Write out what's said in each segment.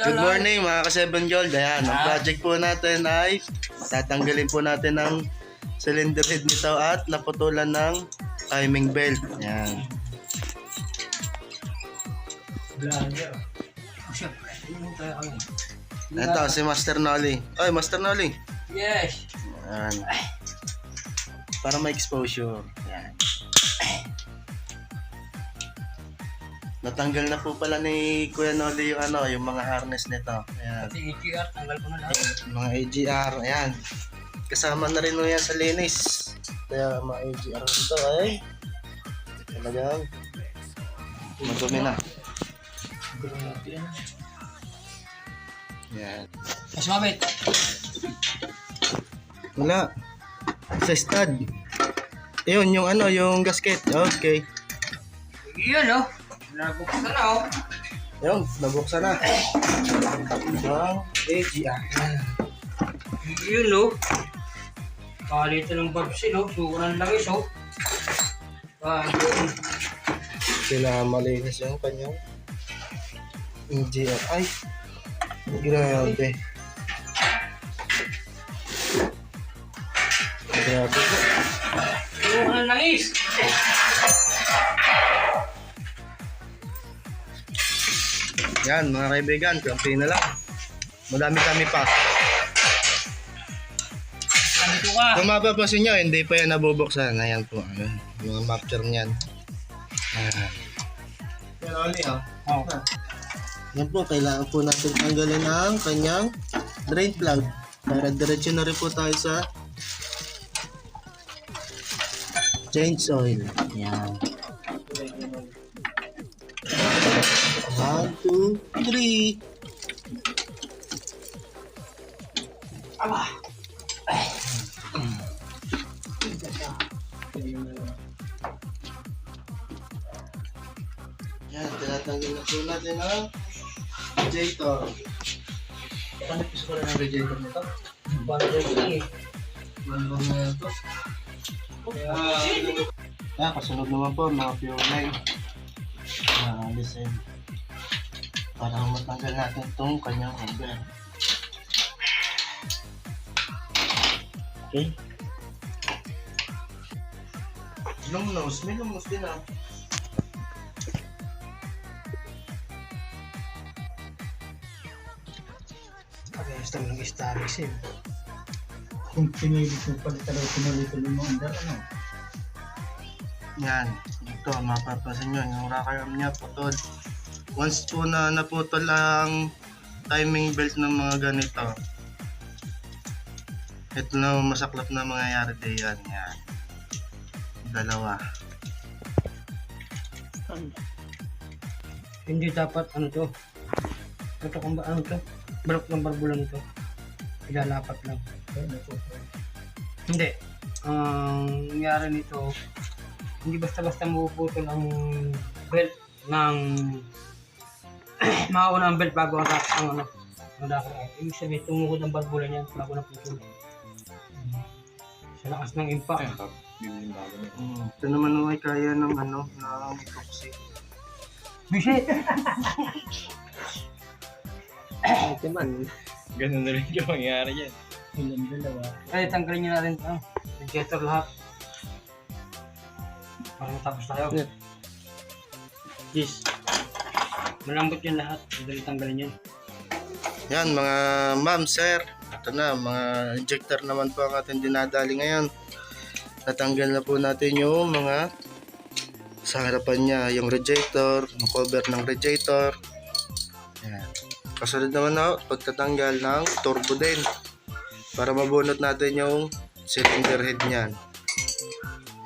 Good morning mga ka-7 Gold. Ayan, ang project po natin ay tatanggalin po natin ang cylinder head nito at naputulan ng timing belt. Ayan. Ito si Master Nolly. Oy, Master Nolly. Yes. Ayan. Para may exposure. Ayan. Natanggal na po pala ni Kuya Nolly yung yung mga harness nito. Ayan. Pati AGR, tanggal ko na lahat. Mga AGR, ayan. Kasama na rin yan sa linis. Kaya mga AGR nito ay talagang madumi na. Ayan. Mas mabit. Wala. Sa stud. Ayun, yung yung gasket. Okay. Yun oh. Nabuksan na oh. Ayun, nabuksan na. Ang AGR. Yun oh. Palitan ng babsin oh. Sukuran lang is oh. Yun. Pinamalinis yung kanyang AGR. Ay, grabe. Grabe po. Sukuran lang is. Yan mga kaibigan, kampi na lang. Madami-dami pa. Nandito ka. Kung mapapasin nyo, hindi pa yan nabubuksan. Ayan po, ayan. Mga mapture niyan. Pero oli Oh. Yan po, kailangan po natin tanggalin ang kanyang drain plug. Para diretso na rin po tayo sa change oil. Yan. 1, 2, 3. Aba. Yan, tinatanggal na po natin ang radiator. Paano piso ko lang ang radiator nito? Banda lang eh. Ano na ito? Yan, kasunod naman po mga fuel line. Listen. Para matanggal natin itong kanyang cover. Okay. Long nose. May long nose din ah. Parehas lang ng staris eh. Kung pinilit mo pala talaga pinalitan mo under, ano? Yan. Ito, mapapasin nyo. Yung rocker arm niya, putol. Once po na naputol ang timing belt ng mga ganito, ito na masaklap na mangyayari din yan. Yan. Dalawa. Hindi dapat ano to. Ito kung ba ano to. Balok ng barbulan ito. Ilalapat lang. Hindi. Ang nangyari nito, hindi basta-basta mapuputol ang belt ng makauna ang belt bago ang ano. Ang dako. Ibig sabihin, tumukod ang barbulan niya bago na putol. Sa lakas ng impact. Ito naman ay kaya ng ng epoxy. Bisit! Ito man. Ganun na rin yung mangyari yan. Ilan dalawa. Ay, tanggalin niyo natin ito. Radiator lahat. Para matapos tayo. Yeah. Yes. Malambot yun lahat. Madali tanggalin yun. Yan mga ma'am, sir. Ito na, mga injector naman po ang ating dinadali ngayon. Natanggal na po natin yung mga sa harapan niya, yung radiator, yung cover ng radiator. Yan. Kasunod naman na pagtatanggal ng turbo din para mabunot natin yung cylinder head niyan.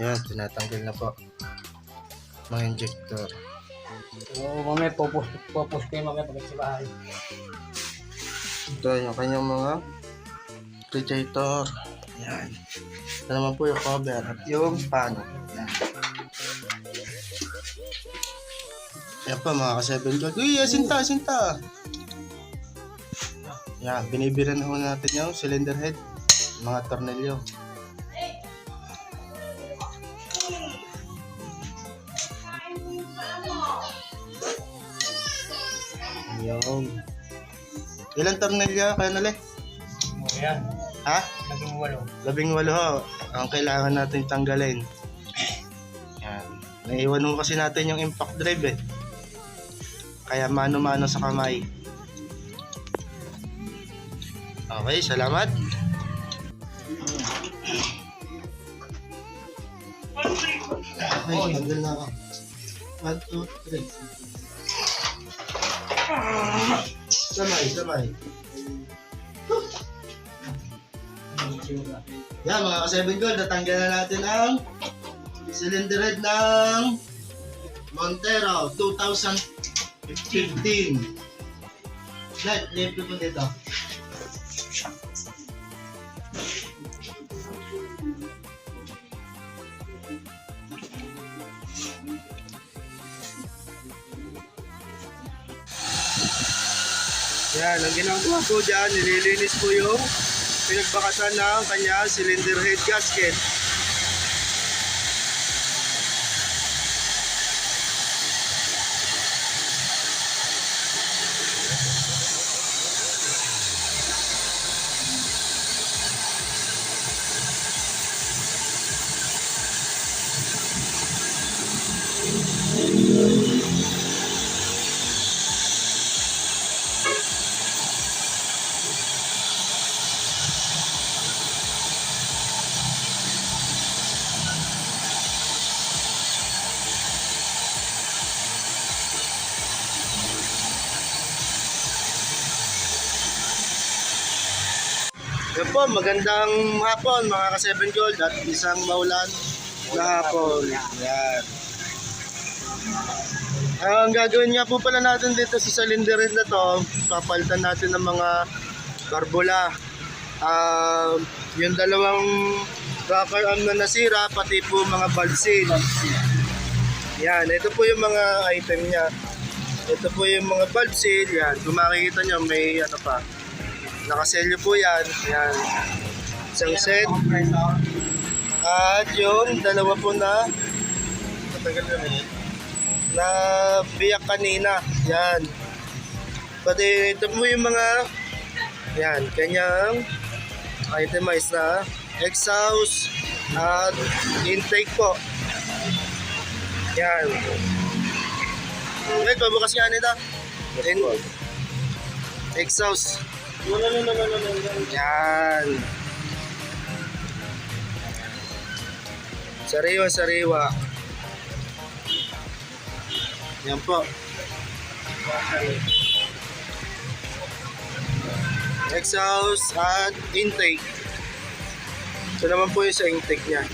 Yan, tinatanggal na po mga injector. Oo, mamaya popost kayo mamaya pag sa bahay. Ito yung kanyang mga radiator. Yan. Ito naman po yung cover at yung pano. Yan. Yan pa mga ka-7 Gold. Uy, asinta, asinta! Yan, binibiran na natin yung cylinder head. Mga tornilyo. Yung Ilang tornilyo kayo nali? Ayan, Ha? 18. 18 ho. Ang kailangan natin tanggalin. Yan. Naiwan mo kasi natin yung impact drive eh. Kaya mano-mano sa kamay. Okay, salamat. Okay, tanggal na ako. 1, 2, 3. Sabay. Yan mga ka-7 gold, natanggal na natin ang cylinder head ng Montero 2015. Live ko dito. Yan, ang ginagawa ko dyan, nililinis ko yung pinagbakasan ng kanya cylinder head gasket. Yan po, magandang hapon mga ka-7 gold at isang maulan na hapon. Yan. Ang gagawin nga po pala natin dito sa cylinder head na to, papalitan natin ng mga barbula. Yung dalawang rocker arm na nasira, pati po mga valve seal. Yan, ito po yung mga item niya. Ito po yung mga valve seal. Yan, kung makikita nyo, may ano pa. Nakaselyo po yan. Yan. Isang set. At yung dalawa po na na biyak kanina. Yan. Pati ito po yung mga yan, kanyang itemized na exhaust at intake po. Yan. Wait, pabukas nga nito. Exhaust. Yan. Sariwa. Yan po. Exhaust at intake. Ito naman po yung sa intake niya.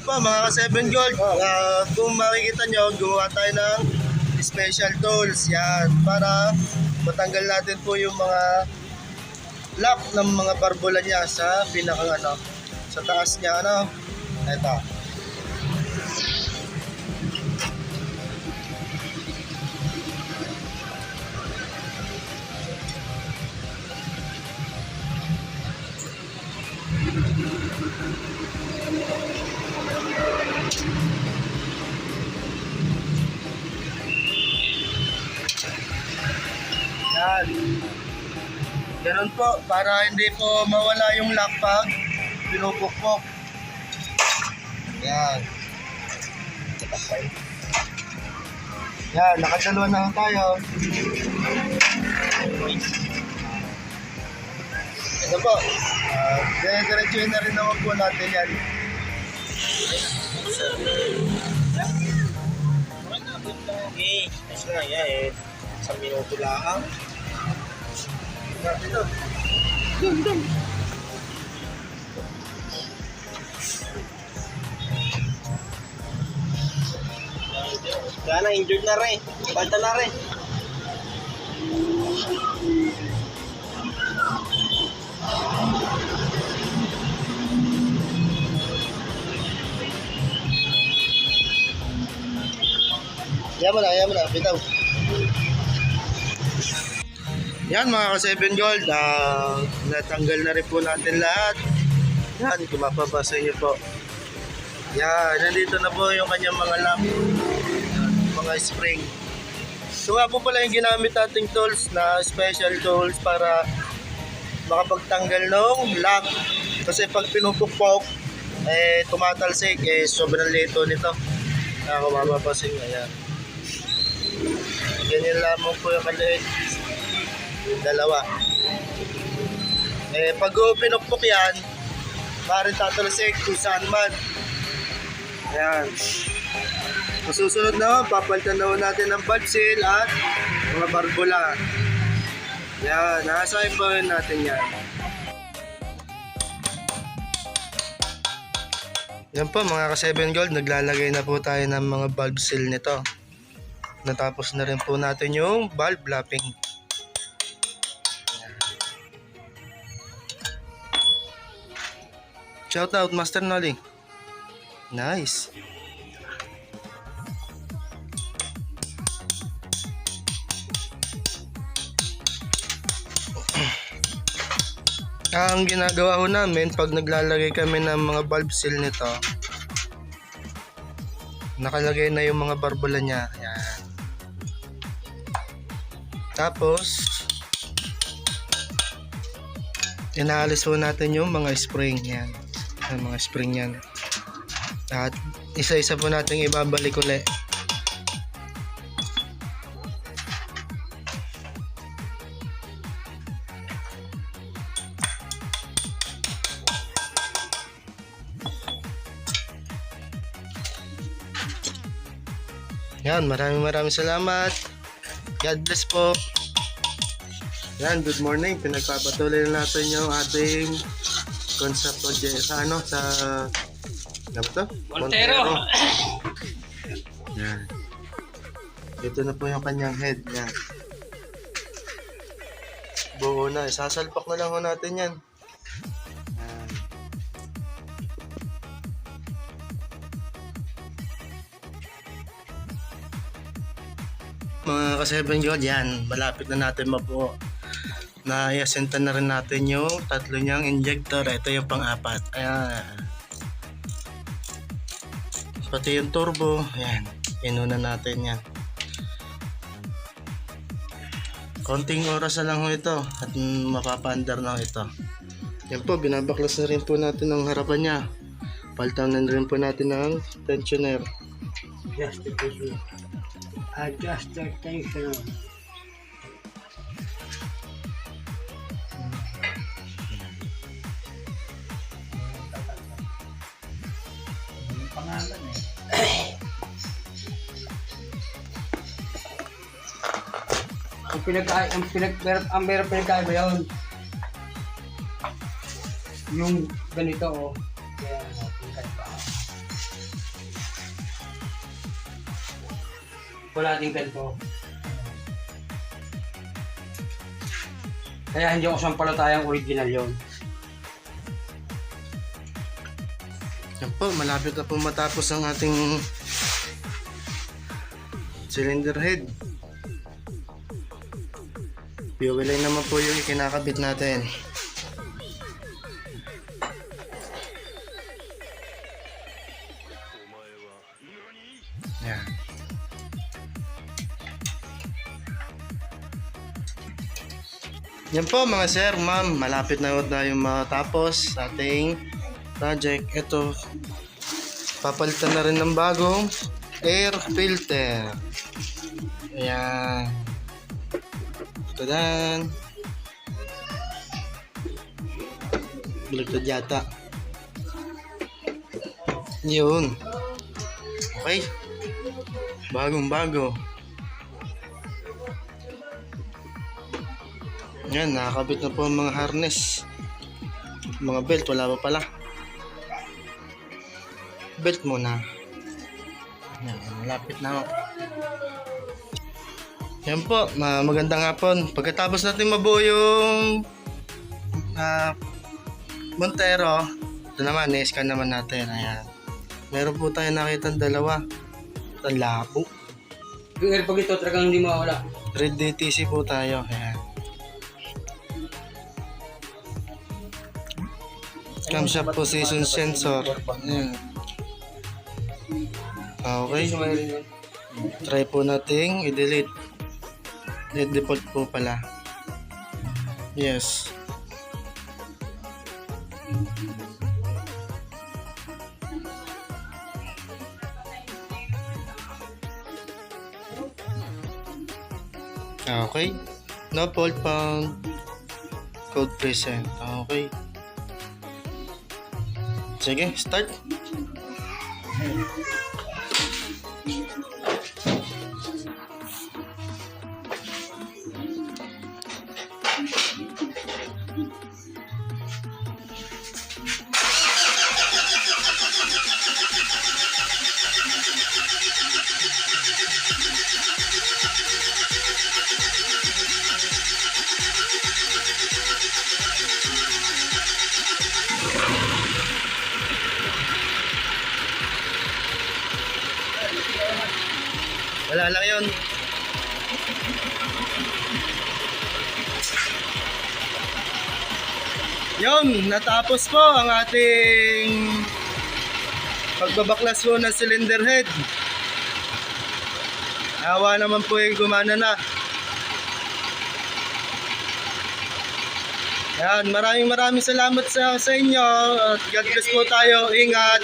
Po, mga ka-7 gold, kung makikita nyo, gumawa tayo ng special tools yan para matanggal natin po yung mga lock ng mga barbula niya sa pinakang ano, sa taas niya ano. Ito. Yan. Ganun po, para hindi po mawala yung lock pag pinupukpok. Yan. Yan, nakadalawa na tayo. Ito po. Diretsuhin na rin naman po natin yan. Okay. Kasi nga yan isang minuto lang. Ito. Dum. Kaya na, injured na rin. Balta na rin. Yaman na, bitaw. Yan mga ka-7 gold, natanggal na rin po natin lahat. Yan, kung mapapasa nyo po. Yan, nandito na po yung kanyang mga lamp, mga spring. So nga po pala yung ginamit nating tools na special tools para makapagtanggal ng lock. Kasi pag pinupukpok, tumatalsik, sobrang lito nito. Ako mapapasin, ayan. Ganyan lamang po yung kaliit. Dalawa. Pag pinupok yan, maaaring tatalsik kung saan man. Ayan. Masusunod na, papalitan na natin ng valve seal at mga barbula. Yan, nasa po natin yan. Yan po mga ka-7 Gold, naglalagay na po tayo ng mga valve seal nito. Natapos na rin po natin yung valve lapping. Shout out Master Nolly. Nice. Ang ginagawa ko namin pag naglalagay kami ng mga valve seal nito, nakalagay na yung mga barbula niya. Ayan. Tapos inaalis po natin yung mga spring yan. Yung mga spring yan. At isa-isa po natin ibabalik ulit. Yan, maraming salamat. God bless po. Yan, good morning. Pinagpapatuloy na natin yung ating concept project sa ano to? Montero. Yan. Ito na po yung kanyang head. Yan. Buo na. Sasalpak na lang ho natin yan. Yan. Mga ka-7 God, yan. Malapit na natin mabuo. Na-iasinta na rin natin yung tatlo niyang injector. Ito yung pang-apat. Ayan. Pati yung turbo. Ayan. Inuna natin yan. Konting oras na lang ho ito. At mapapandar na ho ito. Yan po. Binabaklas na rin po natin ang harapan niya. Palitan na rin po natin ng tensioner. Adjuster tension. Pangalan Ang meron pinagkaiba yun. Yung ganito oh. Kaya pinagkaiba. Wala din ganito. Kaya hindi ako sampalatayang original yon. Yan po, malapit na po matapos ang ating cylinder head. Fuel line naman po yung ikinakabit natin. Yan. Yan po mga sir, ma'am, malapit na tayong matapos sa ating project. Ito, papalitan na rin ng bagong air filter. Ayan. Tadan. Baligtad yata. Yun. Okay. Bagong bago. Yan, nakakabit na po ang mga harness. Mga belt, wala pa pala. Belt muna. Yan, malapit na ako. Yan po, magandang hapon. Pagkatapos natin mabuo yung Montero, ito naman, i-scan naman natin. Ayan. Meron po tayo nakita dalawa. Ang labo. Yung airpag ito talagang hindi mawala. Red DTC po tayo. Ayan. Camshaft position sensor. Ayan. Okay. Ito sa wiring yun. Try po nating i-delete. Default po pala. Yes. Okay. No fault found. Code present. Okay. Sige, start. Wala lang yun. Yun, natapos po ang ating pagbabaklas po ng cylinder head. Awa naman po ay gumana na. Yan, maraming salamat sa inyo. At God bless po tayo. Ingat.